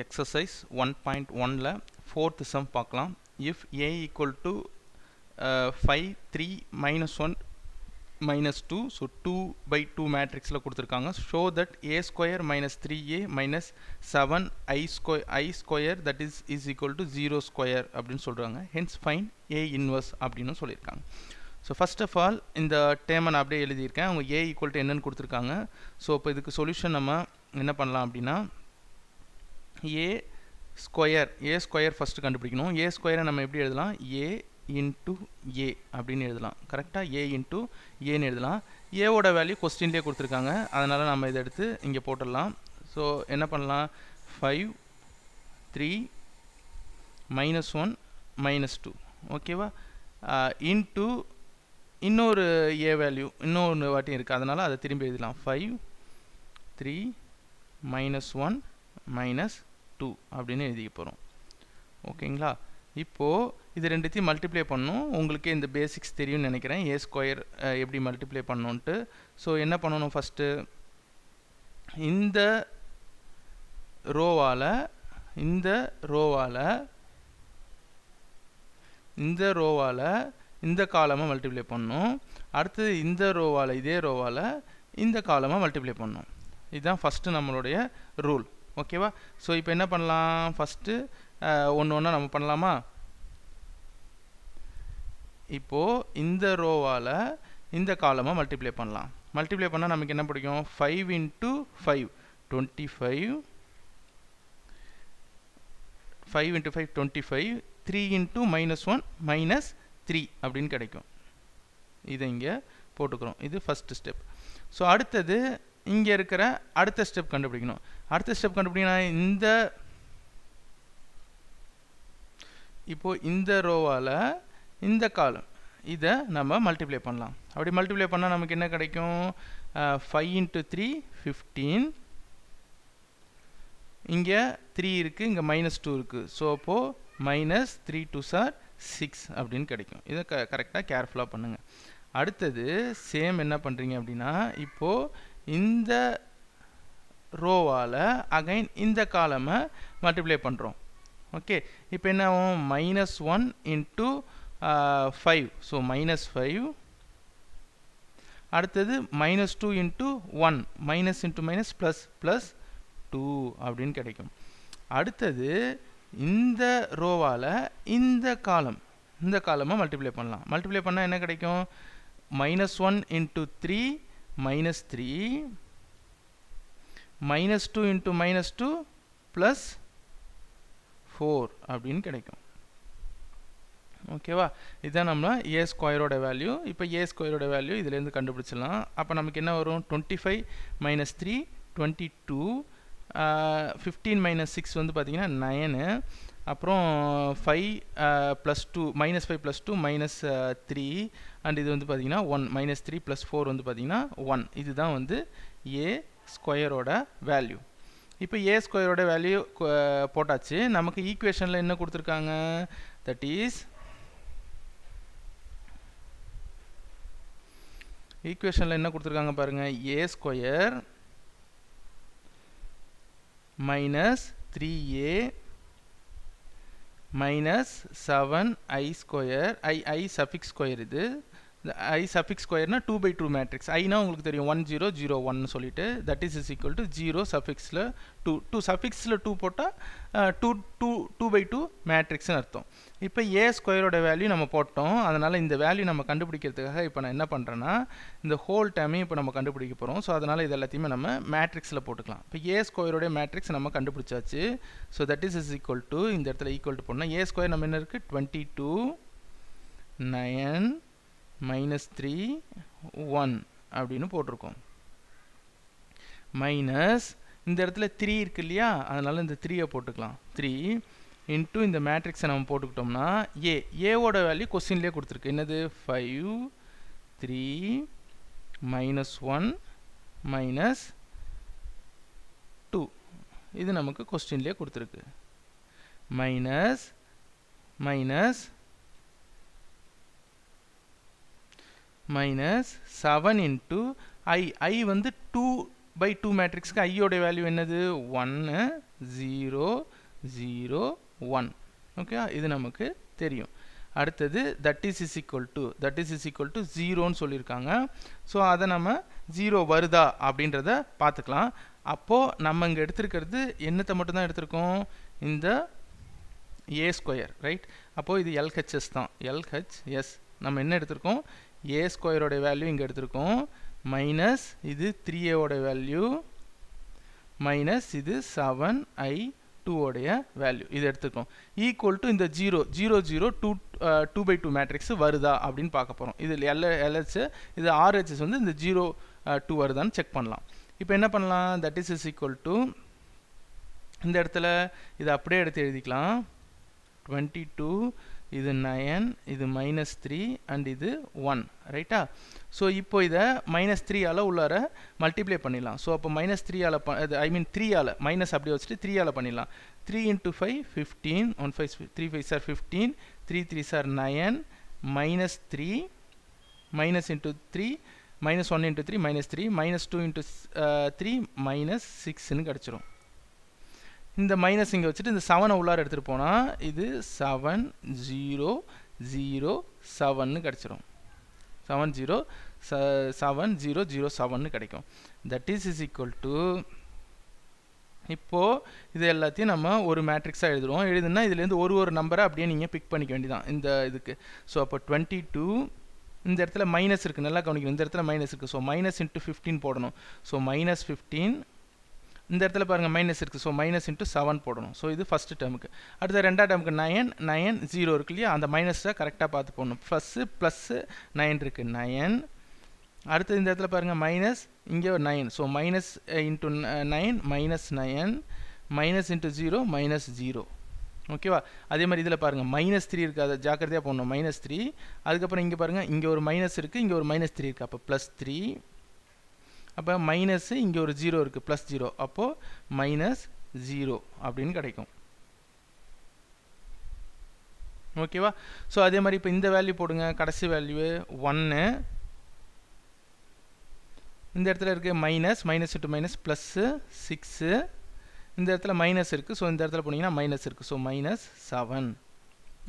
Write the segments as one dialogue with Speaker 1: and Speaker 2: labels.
Speaker 1: exercise 1.1 ல fourth sum பார்க்கலாம். if a equal to 5 3 minus 1 minus 2, so 2 by 2 matrix ல கொடுத்திருக்காங்க. show that a square minus 3a minus 7 I square that is equal to 0 square அப்படின்னு சொல்றாங்க. hence find a inverse அப்படின்னு சொல்லியிருக்காங்க. so first of all இந்த டேர்மை நான் அப்படியே எழுதியிருக்கேன். அவங்க a equal to என்னன்னு கொடுத்திருக்காங்க. so இப்போ இதுக்கு சொல்யூஷன் நம்ம என்ன பண்ணலாம் அப்படின்னா a square ஃபர்ஸ்ட் கண்டுபிடிக்கணும். a square நம்ம எப்படி எழுதலாம்? a into a அப்படின்னு எழுதலாம். கரெக்டா a into a ன்னு எழுதலாம். a ஓட வேல்யூ क्वेश्चनலயே கொடுத்திருக்காங்க. அதனால நம்ம இத எடுத்து இங்க போட்டுடலாம். சோ என்ன பண்ணலாம்? 5 3 -1 -2 ஓகேவா? into இன்னொரு a வேல்யூ இன்னொரு வாட்டி இருக்கு. அதனால அதை திரும்பி எழுதலாம். 5 3 -1 -2 அப்படின்னு எழுதிக்க போறோம். ஓகேங்களா? இப்போ இது ரெண்டுத்தையும் மல்டிப்ளை பண்ணனும். உங்களுக்கு இந்த பேசிக்ஸ் தெரியும்னு நினைக்கிறேன். a ஸ்கொயர் எப்படி மல்டிப்ளை பண்ணனும்ட்டு. சோ என்ன பண்ணனும்? ஃபர்ஸ்ட் இந்த ரோவால இந்த காலமை மல்டிப்ளை பண்ணனும். அடுத்து இந்த ரோவால இதே ரோவால இந்த காலமை மல்டிப்ளை பண்ணனும். இதுதான் ஃபர்ஸ்ட் நம்மளுடைய ரூல். ஓகேவா? சோ இப்போ என்ன பண்ணலாம்? ஃபர்ஸ்ட் ஒண்ணா நம்ம பண்ணலாமா? இப்போ இந்த ரோவால இந்த காலமை மல்டிப்ளை பண்ணலாம். மல்டிப்ளை பண்ணா நமக்கு என்ன கிடைக்கும்? 5 into 5 25 5 into 5 25 3 into -1 -3 அப்படினு கிடைக்கும். இத இங்க போட்டுக்கிறோம். இது ஃபர்ஸ்ட் ஸ்டெப். சோ அடுத்து இங்க இருக்கிற அடுத்த ஸ்டெப் கண்டுபிடிக்கணும். அடுத்த ஸ்டெப் கண்டுபிடிக்கனா இப்போ இந்த ரோவால இந்த காலம் இத நம்ம மல்டிப்ளை பண்ணலாம். அப்படி மல்டிப்ளை பண்ணா நமக்கு என்ன கிடைக்கும்? 5 into 3 15 இங்க 3 இருக்கு, இங்க -2 இருக்கு. சோ அப்போ -3 2s are 6 அப்படினு கிடைக்கும். இத கரெக்ட்டா கேர்ஃபுல்லா பண்ணுங்க. அடுத்து சேம் என்ன பண்றீங்க அப்படினா இப்போ இந்த ரோவால அகைன் இந்த காலமை மல்டிப்ளை பண்றோம். ஓகே, இப்போ என்ன ஆகும்? -1 into 5, so -5. அடுத்தது -2 into 1, minus into minus plus 2 அப்படின்னு கிடைக்கும். அடுத்தது இந்த ரோவால இந்த காலமை மல்டிப்ளை பண்ணலாம். மல்டிப்ளை பண்ணா என்ன கிடைக்கும்? -1 into 3 -3 -2 into -2 plus 4 அப்படின்னு கிடைக்கும். ஓகேவா? இதான் நம்ம a ஸ்கொயரோட வேல்யூ. இப்போ a ஸ்கொயரோட வேல்யூ இதில இருந்து கண்டுபிடிச்சலாம். அப்ப நமக்கு என்ன வரும்? 25 - 3 22 15 - 6 வந்து பாத்தீங்கன்னா 9. அப்புறம் 5 + 2 -5 + 2 -3 and இது வந்து பாத்தீங்கன்னா 1 -3 + 4 வந்து பாத்தீங்கன்னா 1. இதுதான் வந்து a ஸ்கொயரோட வேல்யூ. இப்போ a ஸ்கொயரோட வேல்யூ போட்டாச்சு. நமக்கு ஈக்குவேஷன்ல என்ன கொடுத்திருக்காங்க? that is ஈக்குவேஷன்ல என்ன கொடுத்திருக்காங்க பாருங்க. a square -3a -7i square i suffix square. இது i சஃபிக்ஸ் ஸ்கொயர்னா 2 by 2 மேட்ரிக்ஸ். i னா உங்களுக்கு தெரியும் 1 0 0 1 னு சொல்லிட்டு that is equal to 0 சஃபிக்ஸ்ல 2 சஃபிக்ஸ்ல 2 போட்டா 2 by 2 மேட்ரிக்ஸ் னு அர்த்தம். இப்போ a ஸ்கொயரோட வேல்யூ நம்ம போட்டோம். அதனால இந்த வேல்யூ நம்ம கண்டுபிடிக்கிறதுக்காக இப்போ நான் என்ன பண்றேன்னா இந்த ஹோல் டேர்மையும் இப்போ நம்ம கண்டுபிடிக்க போறோம். சோ அதனால இது எல்லாத்தையும் நம்ம மேட்ரிக்ஸ்ல போட்டுக்கலாம். இப்போ a ஸ்கொயரோட மேட்ரிக்ஸ் நம்ம கண்டுபிடிச்சாச்சு. So that is equal to இந்த இடத்துல ஈக்குவல் டு போடணும். a ஸ்கொயர் நம்ம என்ன இருக்கு? 22 9 -3 1 அப்படின்னு போட்டிருக்கோம். மைனஸ் இந்த இடத்துல 3 இருக்கு இல்லையா? அதனால இந்த 3 போட்டுக்கலாம். 3 into இந்த மேட்ரிக்ஸை நம்ம போட்டுக்கிட்டோம்னா a ஓட வேல்யூ क्वेश्चनலயே கொடுத்திருக்கு. என்னது? 5 3 -1 -2 இது நமக்கு क्वेश्चनலயே கொடுத்திருக்கு. மைனஸ் 7 into i வந்து 2 by 2 மேட்ரிக்ஸ்க்கு i ஓட வேல்யூ என்னது? 1 0 0 1 ஓகே இது நமக்கு தெரியும் அடுத்தது that is equal to 0 ன்னு சொல்லிருக்காங்க சோ அத நம்ம 0 வருதா அப்படின்றத பார்த்துக்கலாம் அப்போ நம்ம இங்க எடுத்துக்கிறது என்னத்தை மட்டும் தான் எடுத்துறோம் இந்த a ஸ்கொயர் ரைட் அப்போ இது LHS தான் LHS நம்ம என்ன எடுத்துறோம் a ஸ்கொயர் ஓட வேல்யூ இங்க எடுத்துறோம் மைனஸ் இது 3a ஓட வேல்யூ மைனஸ் இது 7i2 ஓடைய வேல்யூ இது எடுத்துக்கோம் ஈக்குவல் டு இந்த 0 0 0 2/2 மேட்ரிக்ஸ் வருதா அப்படினு பார்க்க போறோம் இது LHS இது RHS வந்து இந்த 0 2 வருதான்னு செக் பண்ணலாம் இப்போ என்ன பண்ணலாம் that is equal to இந்த இடத்துல இது அப்படியே எடுத்து எழுதிக்கலாம் 22 இது 9 இது -3 and இது 1 ரைட்டா சோ இப்போ இத -3 ஆல உள்ளார மல்டிப்ளை பண்ணிடலாம் சோ அப்ப -3 ஆல ஐ மீன் 3 ஆல மைனஸ் அப்படியே வச்சிட்டு 3 ஆல பண்ணிடலாம் 3 into 5 15 1 5 3 5 are 15 3 3 are 9 -3 minus into 3 minus 1 into 3 minus 3 minus 2 into 3 minus 6 ன்னு கிடைச்சிரும் இந்த மைனஸ் இங்க வச்சிட்டு இந்த 7 உள்ளார எடுத்துட்டு போனா இது 7007 ன்னு கிடைச்சிரும் 7007 ன்னு கிடைக்கும் that is equal to இப்போ இது எல்லாத்தையும் நம்ம ஒரு மேட்ரிக்ஸா எழுதுறோம் எழுதுனா இதுல இருந்து ஒரு நம்பரை அப்படியே நீங்க பிக் பண்ணிக்க வேண்டியதான் இந்த இதுக்கு சோ அப்ப 22 இந்த இடத்துல மைனஸ் இருக்கு நல்லா கவனிக்கணும் இந்த இடத்துல மைனஸ் இருக்கு சோ மைனஸ் into 15 போடணும் சோ -15 இந்த இடத்துல பாருங்க மைனஸ் இருக்கு சோ மைனஸ் into 7 போடணும் சோ இது ஃபர்ஸ்ட் டேர்முக்கு அடுத்து ரெண்டாவது டேர்முக்கு 9 0 இருக்கு இல்லையா அந்த மைனஸை கரெக்ட்டா பார்த்து போடணும் பிளஸ் 9 இருக்கு 9 அடுத்து இந்த இடத்துல பாருங்க மைனஸ் இங்க 9 so minus into 9 -9 minus into 0 -0 ஓகேவா அதே மாதிரி இதுல பாருங்க -3 இருக்கு அத ஜாக்கிரதையா போடணும் -3 அதுக்கு அப்புறம் இங்க பாருங்க இங்க ஒரு மைனஸ் இருக்கு இங்க ஒரு -3 இருக்கு அப்ப +3 அப்ப மைனஸ் இங்க ஒரு 0 இருக்கு +0 அப்போ -0 அப்படினு கிடைக்கும் ஓகேவா சோ அதே மாதிரி இப்ப இந்த வேல்யூ போடுங்க கடைசி வேல்யூ 1 இந்த இடத்துல இருக்கு மைனஸ் into மைனஸ் +6 இந்த இடத்துல மைனஸ் இருக்கு சோ இந்த இடத்துல போனீங்கன்னா மைனஸ் இருக்கு சோ -7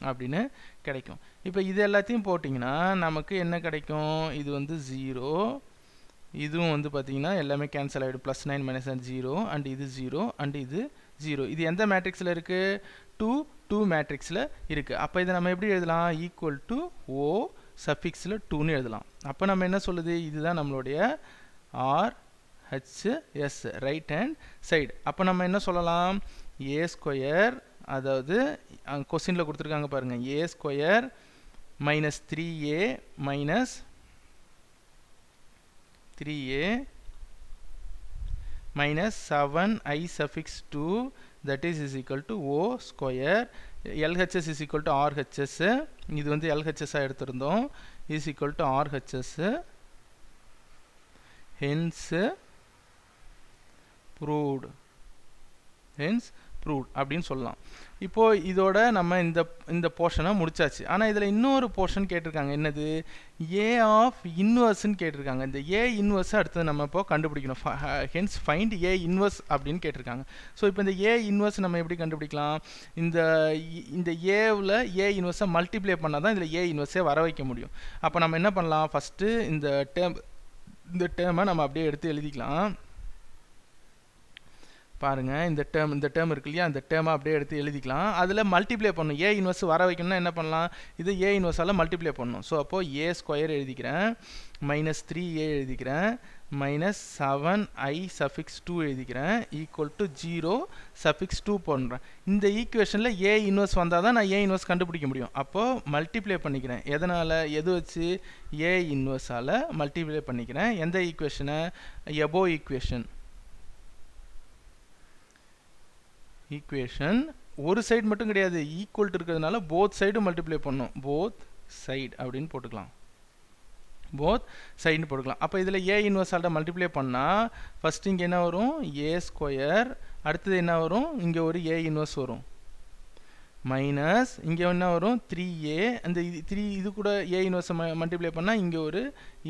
Speaker 1: அப்படினு கிடைக்கும் இப்போ இது எல்லாத்தையும் போடிங்கனா நமக்கு என்ன கிடைக்கும் இது வந்து 0 இதுவும் வந்து பாத்தீங்கன்னா எல்லாமே கேன்சல் ஆயிடும் +9 -9 0 and இது 0 and இது 0 இது எந்த மேட்ரிக்ஸ்ல இருக்கு 2 மேட்ரிக்ஸ்ல இருக்கு அப்ப இத நம்ம எப்படி எழுதலாம் ஈக்குவல் டு o சஃபிக்ஸ்ல 2 ன்னு எழுதலாம் அப்ப நம்ம என்ன சொல்லுது இதுதான் நம்மளுடைய RHS ரைட் ஹேண்ட் சைடு அப்ப நம்ம என்ன சொல்லலாம் a ஸ்கொயர் அதாவது क्वेश्चनல கொடுத்திருக்காங்க பாருங்க a square -3a minus 3a minus 7i suffix 2 that is equal to o square LHS is equal to RHS இது வந்து LHS ஆ எடுத்திருந்தோம் is equal to RHS hence proved அப்படினு சொல்லலாம் இப்போ இதோட நம்ம இந்த போர்ஷனை முடிச்சாச்சு ஆனா இதுல இன்னொரு போர்ஷன் கேட்டிருக்காங்க என்னது a ஆஃப் இன்வர்ஸ் ன்னு கேட்டிருக்காங்க இந்த a இன்வர்ஸ் அடுத்து நம்ம இப்போ கண்டுபிடிக்கணும் hence find a இன்வர்ஸ் அப்படினு கேட்டிருக்காங்க சோ இப்போ இந்த a இன்வர்ஸ் நம்ம எப்படி கண்டுபிடிக்கலாம் இந்த a ல a இன்வர்ஸை மல்டிப்ளை பண்ணா தான் இதுல a இன்வர்ஸை வர வைக்க முடியும் அப்ப நம்ம என்ன பண்ணலாம் ஃபர்ஸ்ட் இந்த டேர்மை நம்ம அப்படியே எடுத்து எழுதிக்கலாம் பாருங்க இந்த டேர்ம் இருக்கு இல்லையா அந்த டேர்மை அப்படியே எடுத்து எழுதிக்கலாம் அதுல மல்டிப்ளை பண்ணனும் a இன்வர்ஸ் வர வைக்கணும்னா என்ன பண்ணலாம் இது a இன்வர்ஸால மல்டிப்ளை பண்ணனும் சோ அப்போ a ஸ்கொயர் எழுதிக்கிறேன் -3a எழுதிக்கிறேன் -7i suffix 2 எழுதிக்கிறேன் ஈக்குவல் டு 0 suffix 2 போடுறேன் இந்த ஈக்குவேஷன்ல a இன்வர்ஸ் வந்தா தான் நான் a இன்வர்ஸ் கண்டுபிடிக்க முடியும் அப்போ மல்டிப்ளை பண்ணிக்கிறேன் எதனால எது வச்சு a இன்வர்ஸால மல்டிப்ளை பண்ணிக்கிறேன் எந்த ஈக்குவேஷனை above ஈக்குவேஷன் ஒரு சைடு மட்டும் கிடையாது ஈக்குவல் இருக்கிறதுனால both சைடு மல்டிப்ளை பண்ணனும் both side அப்படினு போட்டுக்கலாம் both side னு போட்டுக்கலாம் அப்ப இதுல a இன்வர்ஸ் ஆல மல்டிப்ளை பண்ணா ஃபர்ஸ்ட் இங்க என்ன வரும் a ஸ்கொயர் அடுத்து என்ன வரும் இங்க ஒரு a இன்வர்ஸ் வரும் மைனஸ் இங்க என்ன வரும் 3a அந்த 3 இது கூட a இன்வர்ஸ் மல்டிப்ளை பண்ணா இங்க ஒரு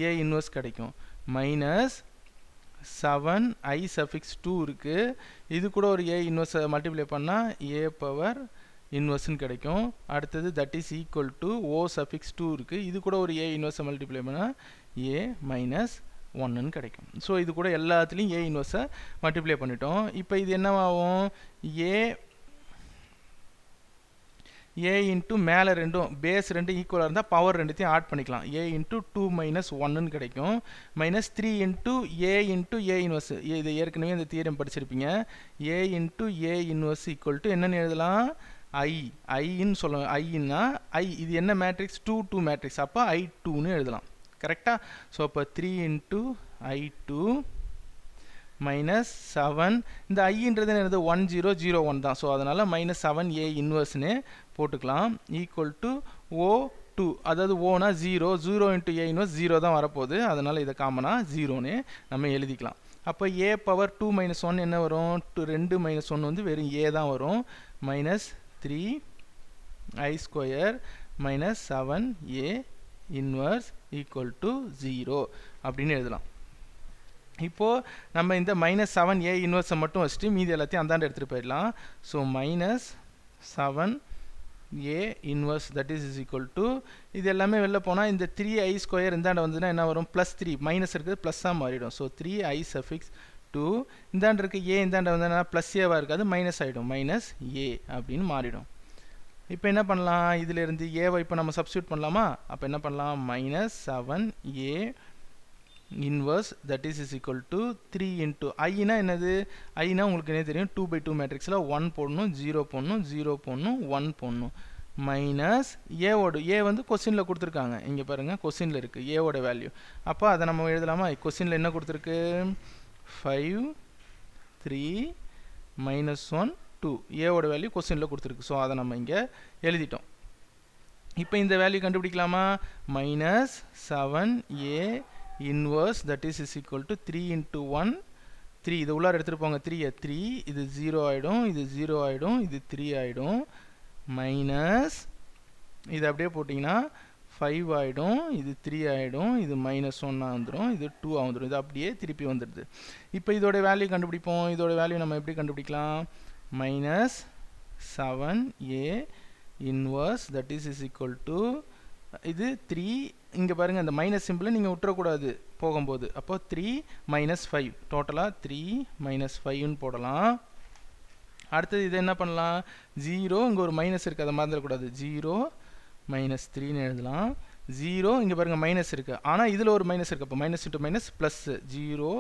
Speaker 1: a இன்வர்ஸ் கிடைக்கும் மைனஸ் 7 I suffix 2 இருக்கு. இது கூட ஒரு A inverse மல்டிப்ளை பண்ணா A பவர் இன்வர்ஸ்னு கிடைக்கும். அடுத்தது that is equal to O suffix 2 இருக்கு. இது கூட ஒரு A inverse மல்டிப்ளை பண்ணா A minus 1 ன்னு கிடைக்கும். ஸோ இது கூட எல்லாத்துலேயும் A inverse மல்டிப்ளை பண்ணிட்டோம். இப்போ இது என்னவாகும்? A இன்ட்டு மேலே ரெண்டும் பேஸ் ரெண்டும் ஈக்குவலாக இருந்தால் பவர் ரெண்டுத்தையும் ஆட் பண்ணிக்கலாம். A இன்ட்டு 2 மைனஸ் 1ன்னு கிடைக்கும். Minus 3 into A into A inverse. இது ஏற்கனவே இந்த தியரம் படிச்சிருப்பீங்க. A into A inverse equal to என்னென்னு எழுதலாம்? ஐன்னு சொல்லணும். ஐன்னா இது என்ன மேட்ரிக்ஸ்? 2 2 மேட்ரிக்ஸ். அப்போ I2ன்னு எழுதலாம். கரெக்டாக? ஸோ அப்போ 3 இன்ட்டு I2 மைனஸ் 7. இந்த ஐன்றது என்னது? 1 0 0 1 தான். ஸோ அதனால் மைனஸ் 7 A இன்வர்ஸ்னு போட்டுக்கலாம். Equal to O2. அதாவது ஓனா 0 0 இன்ட்டு A இன்வர்ஸ் 0 தான் வரப்போகுது. அதனால் இதை காமனாக 0ன்னு நம்ம எழுதிக்கலாம். அப்போ A பவர் 2 மைனஸ் 1 என்ன வரும்? 2 மைனஸ் 1 வந்து வெறும் A தான் வரும். Minus 3I square minus 7A inverse equal to 0 அப்படின்னு எழுதலாம். இப்போது நம்ம இந்த மைனஸ் 7A இன்வர்ஸை மட்டும் வச்சுட்டு மீதி எல்லாத்தையும் அந்தாண்ட எடுத்துகிட்டு போயிடலாம். So minus 7A inverse that is equal to இது எல்லாமே வெளில போனால் இந்த 3I ஸ்கொயர் இந்தாண்ட வந்துன்னா என்ன வரும்? ப்ளஸ் 3 மைனஸ் இருக்குது ப்ளஸ்ஸாக மாறிடும். ஸோ 3I சஃபிக்ஸ் 2 இந்தாண்ட இருக்க A இந்தாண்ட வந்தா ப்ளஸ் ஏவாக இருக்காது, மைனஸ் ஆகிடும். மைனஸ் A அப்படின்னு மாறிடும். இப்போ என்ன பண்ணலாம்? இதிலிருந்து ஏவை இப்போ நம்ம சப்ஸ்டியூட் பண்ணலாமா? அப்போ என்ன பண்ணலாம்? Minus 7A inverse that is equal to 3 into I னா என்னது? I னா உங்களுக்கு என்ன தெரியும்? 2 by 2 மேட்ரிக்ஸில் 1 போடணும், 0 போடணும், 0 போடணும், 1 போடணும். மைனஸ் A வந்து கொஸ்டினில் கொடுத்துருக்காங்க. இங்கே பாருங்கள், கொஸ்டினில் இருக்குது ஏவோட வேல்யூ. அப்போ அதை நம்ம எழுதலாமா? கொஸ்டினில் என்ன கொடுத்துருக்கு? 5 3 மைனஸ் 1 2 ஏவோட வேல்யூ கொஸ்டினில் கொடுத்துருக்கு. ஸோ அதை நம்ம இங்கே எழுதிட்டோம். இப்போ இந்த வேல்யூ கண்டுபிடிக்கலாமா? Minus 7A inverse that is equal to 3 into 1 3 இது உள்ளார எடுத்துட்டு போங்க. 3 இது 0 ஆயிடும், இது 0 ஆயிடும், இது 3 ஆயிடும். மைனஸ் இது அப்படியே போட்டிங்கன்னா 5 ஆயிடும், இது 3 ஆயிடும், இது மைனஸ் 1 வந்துடும், இது 2 வந்துடும். இது அப்படியே திருப்பி வந்துடுது. இப்போ இதோட வேல்யூ கண்டுபிடிப்போம். இதோட வேல்யூ நம்ம எப்படி கண்டுபிடிக்கலாம்? Minus 7A inverse that is equal to இது 3 இங்கே பாருங்கள், இந்த மைனஸ் சிம்பிளை நீங்கள் விட்டுறக்கூடாது போகும்போது. அப்போ 3 மைனஸ் 5 டோட்டலாக 3 மைனஸ் 5ன்னு போடலாம். அடுத்தது இதை என்ன பண்ணலாம்? 0 இங்கே ஒரு மைனஸ் இருக்குது, அதை மறந்துடக்கூடாது. 0 மைனஸ் 3ன்னு எழுதலாம். 0 இங்கே பாருங்கள் மைனஸ் இருக்குது, ஆனால் இதில் ஒரு மைனஸ் இருக்குது. அப்போ minus into minus plus 0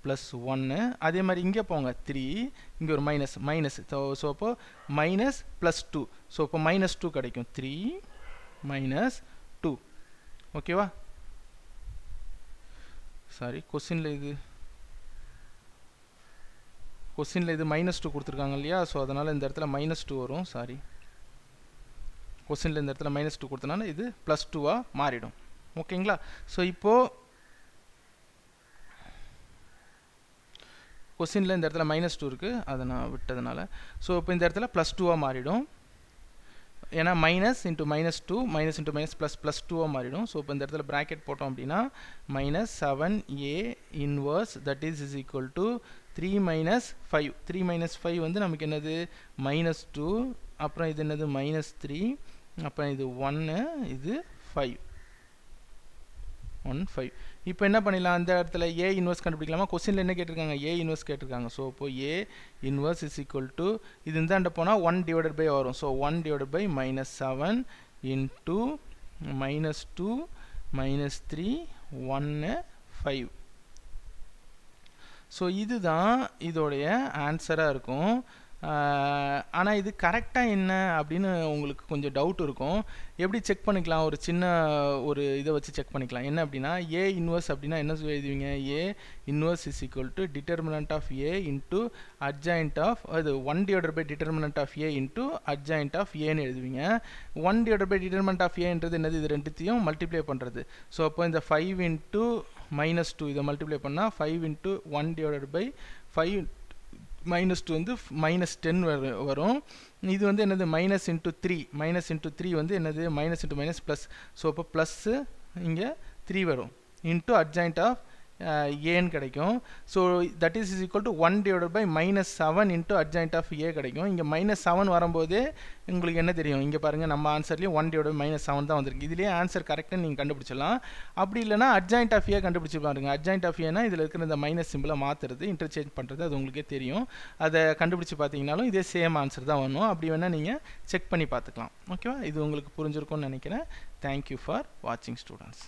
Speaker 1: plus 1. அதே மாதிரி இங்கே போங்க 3 இங்கே ஒரு மைனஸ். ஸோ அப்போ மைனஸ் ப்ளஸ் 2. ஸோ அப்போ மைனஸ் 2 கிடைக்கும். 3 மைனஸ் 2. ஓகேவா? சாரி, கொஸ்டினில் இது மைனஸ் 2 கொடுத்துருக்காங்க இல்லையா? ஸோ அதனால் இந்த இடத்துல மைனஸ் 2 வரும். சாரி, கொஸ்டினில் இந்த இடத்துல மைனஸ் 2 கொடுத்தனால இது ப்ளஸ் 2வாக மாறிடும். ஓகேங்களா? ஸோ இப்போது கொஸ்டினில் இந்த இடத்துல மைனஸ் 2 இருக்குது, அதை நான் விட்டதுனால. ஸோ இப்போ இந்த இடத்துல ப்ளஸ் 2வாக மாறிடும். ஏன்னா minus into minus 2 minus into minus plus 2வாக மாறிடும். ஸோ இப்போ இந்த இடத்துல ப்ராக்கெட் போட்டோம் அப்படின்னா minus 7A inverse that is equal to 3 minus 5. 3 minus 5 வந்து நமக்கு என்னது? மைனஸ் 2. அப்புறம் இது என்னது? மைனஸ் 3. அப்புறம் இது 1, இது 5. 1 5. இப்போ என்ன பண்ணிடலாம்? அந்த இடத்துல A இன்வர்ஸ் கண்டுபிடிக்கலாமா? கொஸ்டினில் என்ன கேட்டிருக்காங்க? A இன்வர்ஸ் கேட்டிருக்காங்க. ஸோ இப்போ A inverse is equal to இது இந்தாண்ட போனால் 1 டிவைடட் பை வரும். So 1 divided by minus 7 into minus 2 minus 3 1 5. So இதுதான் இதோடைய ஆன்சராக இருக்கும். ஆனால் இது கரெக்டாக என்ன அப்படின்னு உங்களுக்கு கொஞ்சம் டவுட் இருக்கும். எப்படி செக் பண்ணிக்கலாம்? ஒரு சின்ன இதை வச்சு செக் பண்ணிக்கலாம். என்ன அப்படின்னா, A இன்வர்ஸ் அப்படின்னா என்ன எழுதுவீங்க? A inverse is equal to determinant of A into adjoint of அது 1 divided by determinant of A into adjoint of Aன்னு எழுதுவீங்க. 1 டிவைடட் பை டிட்டர்மினன்ட் ஆஃப் Aன்றது என்னது? இது ரெண்டுத்தையும் மல்டிப்ளை பண்ணுறது. ஸோ அப்போ இந்த 5 இன்ட்டு மைனஸ் 2 இதை மல்டிப்ளை பண்ணால் 5 இன்ட்டு 1 டிவைடட் பை 5 மைனஸ் 2 வந்து மைனஸ் 10 வரும். இது வந்து என்னது? Minus into 3. மைனஸ் இன்ட்டு 3 வந்து என்னது? Minus into minus plus. So அப்போ ப்ளஸ்ஸு இங்கே 3 வரும். இன்ட்டு அட்ஜாயிண்ட் ஆஃப் ஏன்னு கிடைக்கும். So that is equal to 1 divided by -7 into adjoint of A கிடைக்கும். இங்கே -7 வரும்போது உங்களுக்கு என்ன தெரியும், இங்கே பாருங்கள் நம்ம ஆன்சர்லேயும் 1 டிவைட் பை -7 தான் வந்திருக்கு. இதுலேயே ஆன்சர் கரெக்டாக நீங்கள் கண்டுபிடிச்சிடலாம். அப்படி இல்லைனா அட்ஜாயிண்ட் ஆஃப் ஏ கண்டுபிடிச்சி பாருங்கள். அட்ஜாயிண்ட் ஆஃப் ஏனா இதில் இருக்கிற இந்த மைனஸ் சிம்பிளை மாற்றுறது, இன்டர்சேஞ்ச் பண்ணுறது, அது உங்களுக்கே தெரியும். அதை கண்டுபிடிச்சி பார்த்தீங்கனாலும் இதே சேம் ஆன்சர் தான் வரணும். அப்படி வேணால் நீங்கள் செக் பண்ணி பார்த்துக்கலாம். ஓகேவா? இது உங்களுக்கு புரிஞ்சிருக்கும்னு நினைக்கிறேன். தேங்க்யூ ஃபார் வாட்சிங் ஸ்டூடெண்ட்ஸ்.